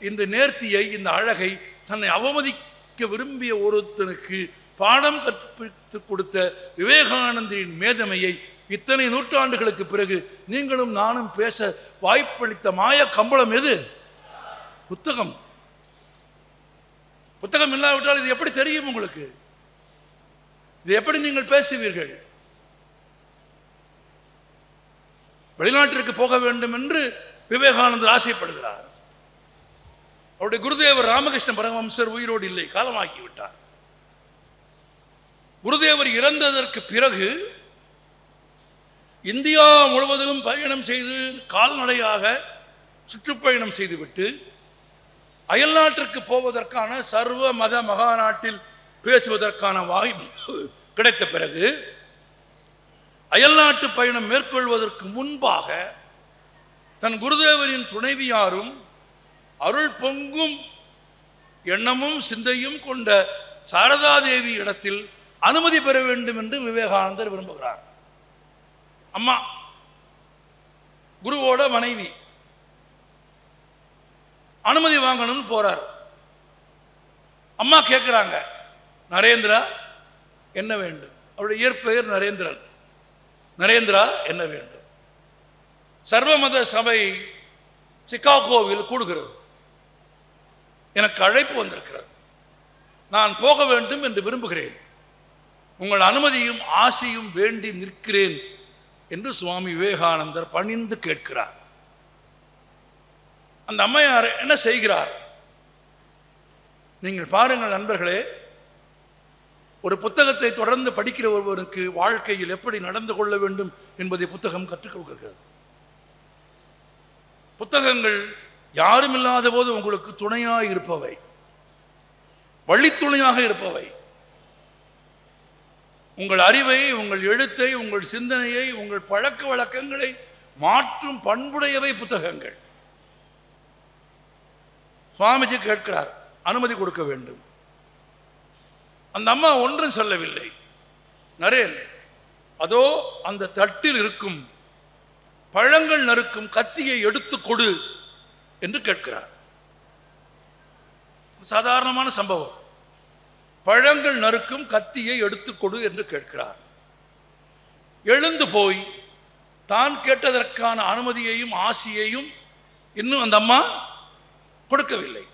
இந்த நேர்த்தியை, இந்த அழகை தன்னை அவமதிக்க விரும்பிய ஒருத்தனுக்கு பாடம் கற்பித்து கொடுத்த விவேகானந்தரின் மேதமையை இத்தனை நூற்றாண்டுகளுக்கு பிறகு நீங்களும் நானும் பேச வாய்ப்பளித்த மாய கம்பளம் எது? புத்தகம். புத்தகம் இல்லாவிட்டால் இது எப்படி தெரியும் உங்களுக்கு? இது எப்படி நீங்கள் பேசுவீர்கள்? வெளிநாட்டிற்கு போக வேண்டும் என்று விவேகானந்தர் ஆசைப்படுகிறார். அவருடைய குருதேவர் ராமகிருஷ்ண பரமஹம்சர் உயிரோடு இல்லை, காலமாக்கிவிட்டார். குருதேவர் இறந்ததற்கு பிறகு இந்தியா முழுவதிலும் பயணம் செய்து கால்நடையாக சுற்றுப்பயணம் செய்துவிட்டு அயல்நாட்டிற்கு போவதற்கான சர்வ மத மகாநாட்டில் பேசுவதற்கான வாய்ப்பு கிடைத்த பிறகு அயல்நாட்டு பயணம் மேற்கொள்வதற்கு முன்பாக தன் குருதேவரின் துணைவியாரும் அருள் பொங்கும் எண்ணமும் சிந்தையும் கொண்ட சாரதாதேவி இடத்தில் அனுமதி பெற வேண்டும் என்று விவேகானந்தர் விரும்புகிறார். அம்மா குருவோட மனைவி அனுமதி வாங்கணும்னு போறார். அம்மா கேட்கிறாங்க, நரேந்திரா என்ன வேண்டும்? அவருடைய இயற்பெயர் நரேந்திரன். நரேந்திரா என்ன வேண்டும்? சர்வமத சபை சிகாகோவில் கூடுகிறது, எனக்கு அழைப்பு வந்திருக்கிறது, நான் போக வேண்டும் என்று விரும்புகிறேன், உங்கள் அனுமதியும் ஆசையும் வேண்டி நிற்கிறேன் என்று சுவாமி விவேகானந்தர் பணிந்து கேட்கிறார். அந்த அம்மையார் என்ன செய்கிறார்? நீங்கள் பாருங்கள் நண்பர்களே, ஒரு புத்தகத்தை தொடர்ந்து படிக்கிற ஒருவருக்கு வாழ்க்கையில் எப்படி நடந்து கொள்ள வேண்டும் என்பதை புத்தகம் கற்றுக் கொடுக்கிறது. புத்தகங்கள் யாரும் இல்லாத போது உங்களுக்கு துணையாக இருப்பவை, வழித்துணையாக இருப்பவை. உங்கள் அறிவை, உங்கள் எழுத்தை, உங்கள் சிந்தனையை, உங்கள் பழக்க வழக்கங்களை மாற்றும் பண்புடையவை புத்தகங்கள். சுவாமிஜி கேட்கிறார், அனுமதி கொடுக்க வேண்டும். அந்த அம்மா ஒன்றும் சொல்லவில்லை. நரேன், அதோ அந்த தட்டில் இருக்கும் பழங்கள் நறுக்கும் கத்தியை எடுத்து கொடு என்று கேட்கிறார். சாதாரணமான சம்பவம். பழங்கள் நறுக்கும் கத்தியை எடுத்துக் கொடு என்று கேட்கிறார். எழுந்து போய் தான் கேட்டதற்கான அனுமதியையும் ஆசையையும் இன்னும் அந்த அம்மா கொடுக்கவில்லை.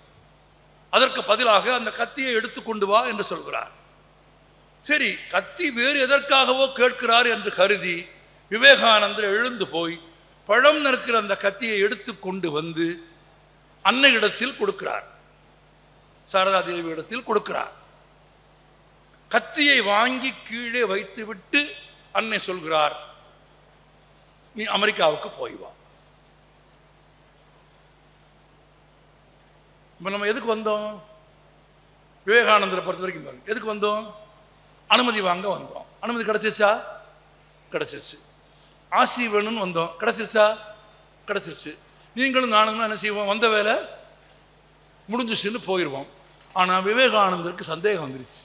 அதற்கு பதிலாக அந்த கத்தியை எடுத்துக்கொண்டு வா என்று சொல்கிறார். சரி, கத்தி வேறு எதற்காகவோ கேட்கிறார் என்று கருதி விவேகானந்தர் எழுந்து போய் பழம் நறுக்கிற அந்த கத்தியை எடுத்து கொண்டு வந்து அன்னை இடத்தில் கொடுக்கிறார், சாரதா தேவி இடத்தில் கொடுக்கிறார். கத்தியை வாங்கி கீழே வைத்துவிட்டு அன்னை சொல்கிறார், நீ அமெரிக்காவுக்கு போய் வா. இப்போ நம்ம எதுக்கு வந்தோம்? விவேகானந்தரை பொறுத்த வரைக்கும் பாருங்க, எதுக்கு வந்தோம்? அனுமதி வாங்க வந்தோம். அனுமதி கிடைச்சிருச்சா? கிடைச்சிருச்சு. ஆசி வேணும்னு வந்தோம், கிடைச்சிருச்சா? கிடைச்சிருச்சு. நீங்களும் நானும் என்ன செய்வோம்? வந்த வேலை முடிஞ்சிச்சுன்னு போயிடுவோம். ஆனால் விவேகானந்தருக்கு சந்தேகம் வந்துருச்சு.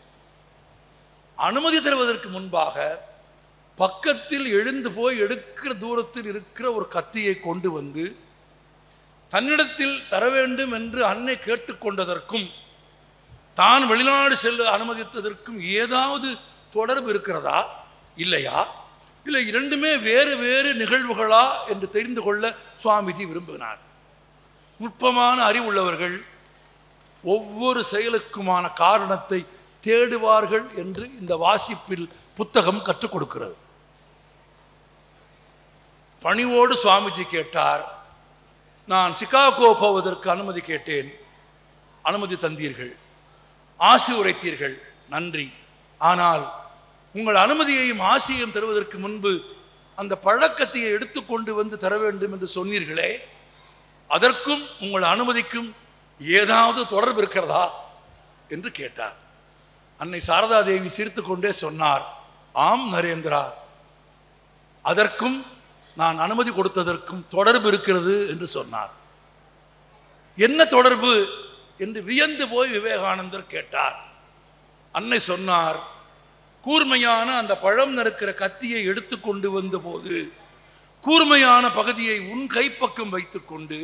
அனுமதி தருவதற்கு முன்பாக பக்கத்தில் எழுந்து போய் எடுக்கிற தூரத்தில் இருக்கிற ஒரு கத்தியை கொண்டு வந்து தன்னிடத்தில் தர வேண்டும் என்று அன்னை கேட்டுக்கொண்டதற்கும் தான் வெளிநாடு செல்ல அனுமதித்ததற்கும் ஏதாவது தொடர்பு இருக்கிறதா இல்லையா, இல்லை இரண்டுமே வேறு வேறு நிகழ்வுகளா என்று தெரிந்து கொள்ள சுவாமிஜி விரும்பினார். நுட்பமான அறிவுள்ளவர்கள் ஒவ்வொரு செயலுக்குமான காரணத்தை தேடுவார்கள் என்று இந்த வாசிப்பில் புத்தகம் கற்றுக் கொடுக்கிறது. பணிவோடு சுவாமிஜி கேட்டார், நான் சிகாகோ போவதற்கு அனுமதி கேட்டேன், அனுமதி தந்தீர்கள், ஆசி உரைத்தீர்கள், நன்றி. ஆனால் உங்கள் அனுமதியையும் ஆசியையும் தருவதற்கு முன்பு அந்த பழக்கத்தையை எடுத்துக்கொண்டு வந்து தர வேண்டும் என்று சொன்னீர்களே, அதற்கும் உங்கள் அனுமதிக்கும் ஏதாவது தொடர்பு இருக்கிறதா என்று கேட்டார். அன்னை சாரதா தேவி சிரித்து கொண்டே சொன்னார், ஆம் நரேந்திரா, அதற்கும் நான் அனுமதி கொடுத்ததற்கும் தொடர்பு இருக்கிறது என்று சொன்னார். என்ன தொடர்பு என்று வியந்து போய் விவேகானந்தர் கேட்டார். அன்னை சொன்னார், கூர்மையான அந்த பழம் நறுக்கிற கத்தியை எடுத்து கொண்டு வந்த போது கூர்மையான பகுதியை உன் கைப்பக்கம் வைத்துக்கொண்டு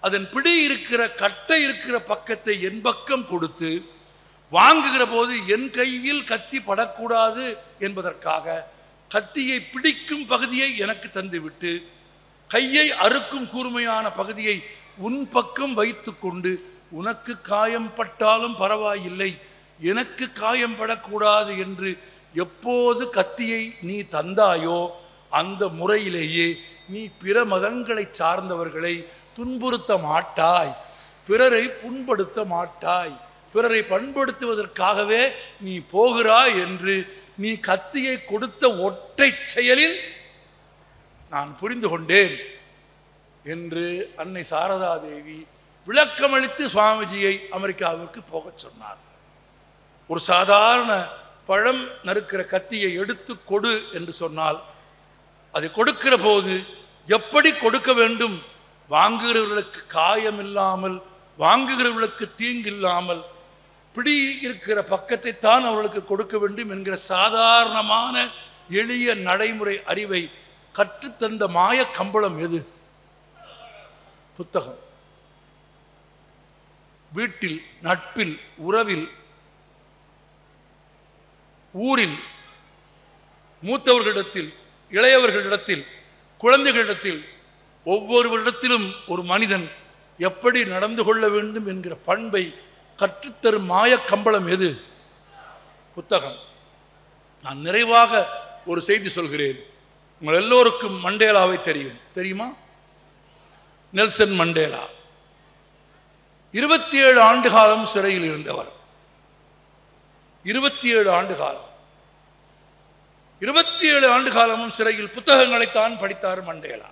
அதன் பிடி இருக்கிற கட்டை இருக்கிற பக்கத்தை என் பக்கம் கொடுத்து வாங்குகிற போது என் கையில் கத்தி படக்கூடாது என்பதற்காக கத்தியை பிடிக்கும் பகுதியை எனக்கு தந்துவிட்டு கையை அறுக்கும் கூர்மையான பகுதியை உன் பக்கம் வைத்து கொண்டு உனக்கு காயம் பட்டாலும் பரவாயில்லை, எனக்கு காயம் படக்கூடாது என்று எப்போது கத்தியை நீ தந்தாயோ அந்த முறையிலேயே நீ பிற மதங்களை சார்ந்தவர்களை துன்புறுத்த மாட்டாய், பிறரை புண்படுத்த மாட்டாய், பிறரை பண்படுத்துவதற்காகவே நீ போகிறாய் என்று நீ கத்தியை கொடுத்த ஒற்றை செயலில் நான் புரிந்து கொண்டேன் என்று அன்னை சாரதா தேவி விளக்கமளித்து சுவாமிஜியை அமெரிக்காவிற்கு போகச் சொன்னார். ஒரு சாதாரண பழம் நறுக்கிற கத்தியை எடுத்து கொடு என்று சொன்னால் அதை கொடுக்கிற போது எப்படி கொடுக்க வேண்டும், வாங்குகிறவர்களுக்கு காயம் இல்லாமல், வாங்குகிறவர்களுக்கு தீங்கு இல்லாமல், பிடி இருக்கிற பக்கத்தை தான் அவர்களுக்கு கொடுக்க வேண்டும் என்கிற சாதாரணமான எளிய நடைமுறை அறிவை கற்றுத்தந்த மாய கம்பளம் எது? புத்தகம். வீட்டில், நட்பில், உறவில், ஊரில், மூத்தவர்களிடத்தில், இளையவர்களிடத்தில், குழந்தைகளிடத்தில், ஒவ்வொருவரிடத்திலும் ஒரு மனிதன் எப்படி நடந்து கொள்ள வேண்டும் என்கிற பண்பை கற்றுத்தரும் மாய கம்பளம் எது? புத்தகம். நான் நிறைவாக ஒரு செய்தி சொல்கிறேன். உங்கள் எல்லோருக்கும் மண்டேலாவை தெரியுமா? நெல்சன் மண்டேலா 27 ஆண்டு காலம் சிறையில் இருந்தவர். 27 ஆண்டு காலம். 27 ஆண்டு காலமும் சிறையில் புத்தகங்களைத்தான் படித்தார் மண்டேலா.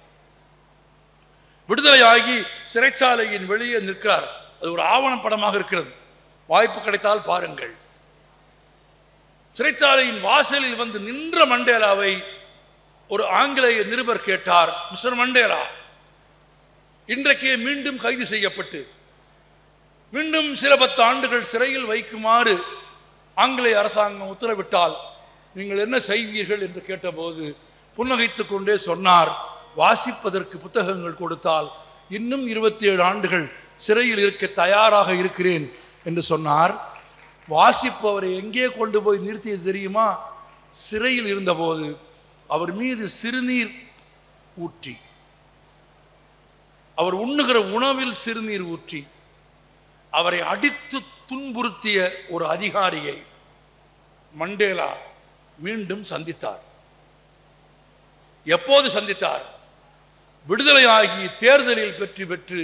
விடுதலையாகி சிறைச்சாலையின் வெளியே நிற்கிறார். அது ஒரு ஆவணப்படமாக இருக்கிறது, வாய்ப்பு கிடைத்தால் பாருங்கள். சிறைச்சாலையின் வாசலில் வந்து நின்ற மண்டேலாவை ஒரு ஆங்கிலேய நிருபர் கேட்டார், மிஸ்டர் மண்டேலா, இன்றைக்கே மீண்டும் கைது செய்யப்பட்டு மீண்டும் சில 10 ஆண்டுகள் சிறையில் வைக்குமாறு ஆங்கிலேய அரசாங்கம் உத்தரவிட்டால் நீங்கள் என்ன செய்வீர்கள் என்று கேட்டபோது புன்னகைத்துக் கொண்டே சொன்னார், வாசிப்பதற்கு புத்தகங்கள் கொடுத்தால் இன்னும் 27 ஆண்டுகள் சிறையில் இருக்க தயாராக இருக்கிறேன் என்று சொன்னார். வாசிப்பவரை எங்கே கொண்டு போய் நிறுத்தியது தெரியுமா? சிறையில் இருந்தபோது அவர் மீது சிறுநீர் ஊற்றி, அவர் உண்ணுகிற உணவில் சிறுநீர் ஊற்றி அவரை அடித்து துன்புறுத்திய ஒரு அதிகாரியை மண்டேலா மீண்டும் சந்தித்தார். எப்போது சந்தித்தார்? விடுதலையாகி தேர்தலில் வெற்றி பெற்று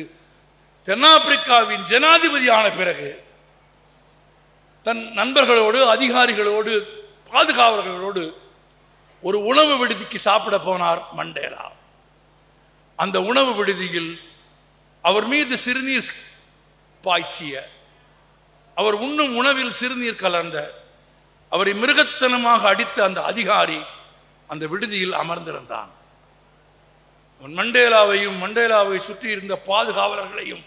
தென்னாப்பிரிக்காவின் ஜனாதிபதியான பிறகு தன் நண்பர்களோடு, அதிகாரிகளோடு, பாதுகாவலர்களோடு ஒரு உணவு விடுதிக்கு சாப்பிட போனார் மண்டேலா. அந்த உணவு விடுதியில் அவர் மீது சிறுநீர் பாய்ச்சிய, அவர் உண்ணும் உணவில் சிறுநீர் கலந்த, அவரை மிருகத்தனமாக அடித்த அந்த அதிகாரி அந்த விடுதியில் அமர்ந்திருந்தான். மண்டேலாவையும் மண்டேலாவை சுற்றி இருந்த பாதுகாவலர்களையும்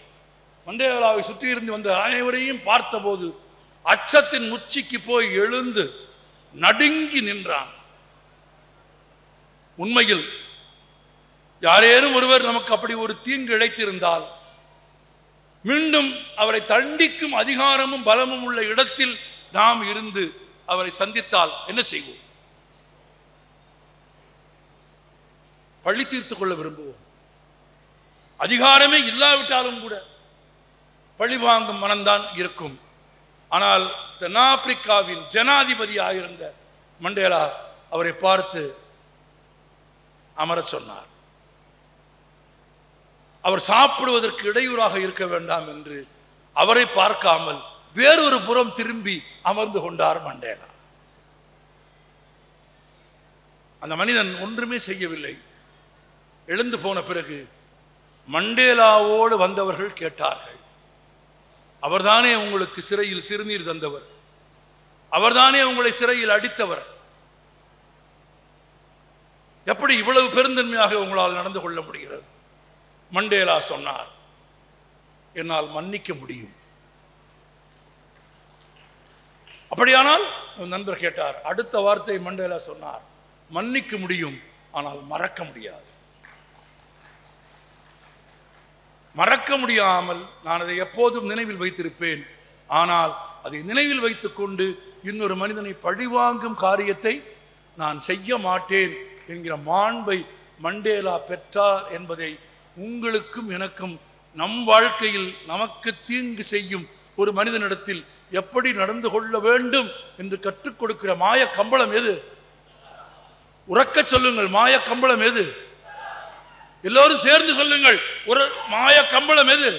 மண்டேலாவை சுற்றி இருந்து வந்த அனைவரையும் பார்த்தபோது அச்சத்தின் உச்சிக்கு போய் எழுந்து நடுங்கி நின்றான். உண்மையில் யாரேனும் ஒருவர் நமக்கு அப்படி ஒரு தீங்கு இழைத்திருந்தால் மீண்டும் அவரை தண்டிக்கும் அதிகாரமும் பலமும் உள்ள இடத்தில் நாம் இருந்து அவரை சந்தித்தால் என்ன செய்வோம்? பழி தீர்த்துக் கொள்ள விரும்புவோம். அதிகாரமே இல்லாவிட்டாலும் கூட பழி வாங்கும் மனம்தான் இருக்கும். ஆனால் தென்னாப்பிரிக்காவின் ஜனாதிபதியாக இருந்த மண்டேலா அவரை பார்த்து அமர சொன்னார். அவர் சாப்பிடுவதற்கு இடையூறாக இருக்க வேண்டாம் என்று அவரை பார்க்காமல் வேறொரு புறம் திரும்பி அமர்ந்து கொண்டார் மண்டேலா. அந்த மனிதன் ஒன்றுமே செய்யவில்லை. எழுந்து போன பிறகு மண்டேலாவோடு வந்தவர்கள் கேட்டார்கள், அவர்தானே உங்களுக்கு சிறையில் சிறுநீர் தந்தவர்? அவர்தானே உங்களை சிறையில் அடித்தவர்? எப்படி இவ்வளவு பெருந்தன்மையாக உங்களால் நடந்து கொள்ள முடிகிறது? மண்டேலா சொன்னார், என்னால் மன்னிக்க முடியும். அப்படியானால் நண்பர் கேட்டார். அடுத்த வார்த்தை மண்டேலா சொன்னார், மன்னிக்க முடியும், ஆனால் மறக்க முடியாது. மறக்க முடியாமல் நான் அதை எப்போதும் நினைவில் வைத்திருப்பேன். ஆனால் அதை நினைவில் வைத்துக் கொண்டு இன்னொரு மனிதனை பழிவாங்கும் காரியத்தை நான் செய்ய மாட்டேன் என்கிற மாண்பை மண்டேலா பெற்றார் என்பதை உங்களுக்கும் எனக்கும் நம் வாழ்க்கையில் நமக்கு தீங்கு செய்யும் ஒரு மனிதனிடத்தில் எப்படி நடந்து கொள்ள வேண்டும் என்று கற்றுக் கொடுக்கிற மாய கம்பளம் எது? உறக்க சொல்லுங்கள், மாய கம்பளம் எது? எல்லோரும் சேர்ந்து சொல்லுங்கள், ஒரு மாய கம்பளம் எது?